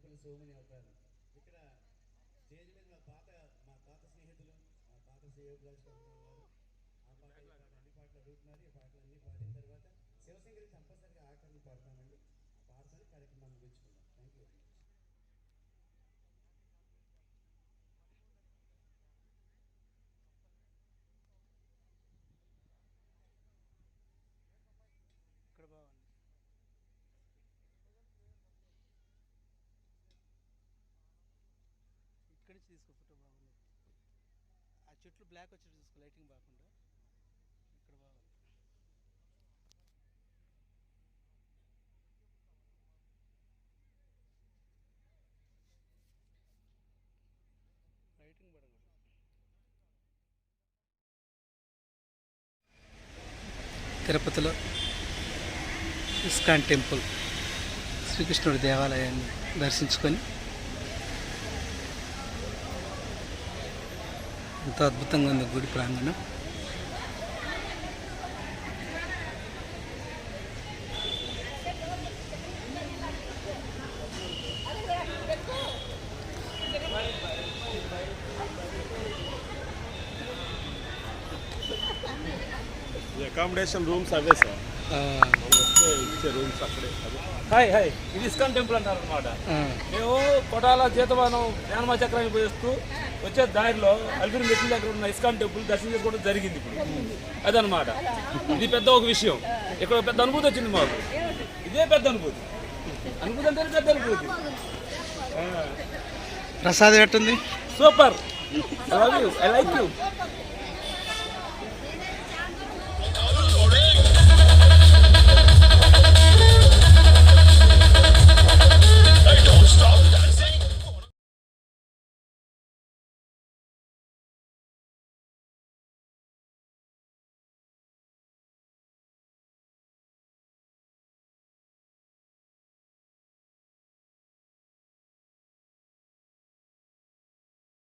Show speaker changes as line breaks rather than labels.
చిన్నపల్లి సోమని అవుతారు. ఇక్కడ స్టేజ్ మీద మా పాత స్నేహితులు మా పాత శ్రేయోభిలాష్ ఉన్నారు. ఆ పాట ఈ పాట అన్ని పాటలు అడుగుతున్నారు. ఈ పాటలన్నీ పాడిన తర్వాత శివశంకరి కంపల్సరిగా ఆఖరిని పాడతామండి. ఆ పాటని కార్యక్రమాన్ని ముగించుకుందాం. Thank you.
ఇక్కడ బాగుంది. ఇక్కడి నుంచి తీసుకో ఫోటో బాగుంది. ఆ చెట్లు బ్లాక్ వచ్చి చూసుకో లైటింగ్ బాగుండా. ఇక్కడ బాగుంది. లైటింగ్ పడకూడదు. తిరుపతిలో ఇస్కాన్ టెంపుల్ శ్రీకృష్ణుడి దేవాలయాన్ని దర్శించుకొని ఎంతో అద్భుతంగా ఉంది గుడి ప్రాంగణం.
అకామిడేషన్ రూమ్స్ అవే సార్, ఇచ్చే రూమ్స్ అక్కడే.
హాయ్ హాయ్, ఇది ఇస్కాన్ టెంపుల్ అంటారు అనమాట. మేము కొటాల జీతవానం జ్ఞానమా చక్రాన్ని పోయేస్తూ వచ్చే దారిలో అల్పిరి మెట్ల దగ్గర ఉన్న ఇస్కాన్ టెంపుల్ దర్శనం చేసుకోవడం జరిగింది. ఇప్పుడు అదనమాట. ఇది పెద్ద ఒక విషయం. ఇక్కడ పెద్ద అనుభూతి వచ్చింది మాకు. ఇదే పెద్ద అనుభూతి. అనుభూతి అంటే పెద్ద అనుభూతి.
ప్రసాదం ఎట్టుంది?
Super. I love you. I like you.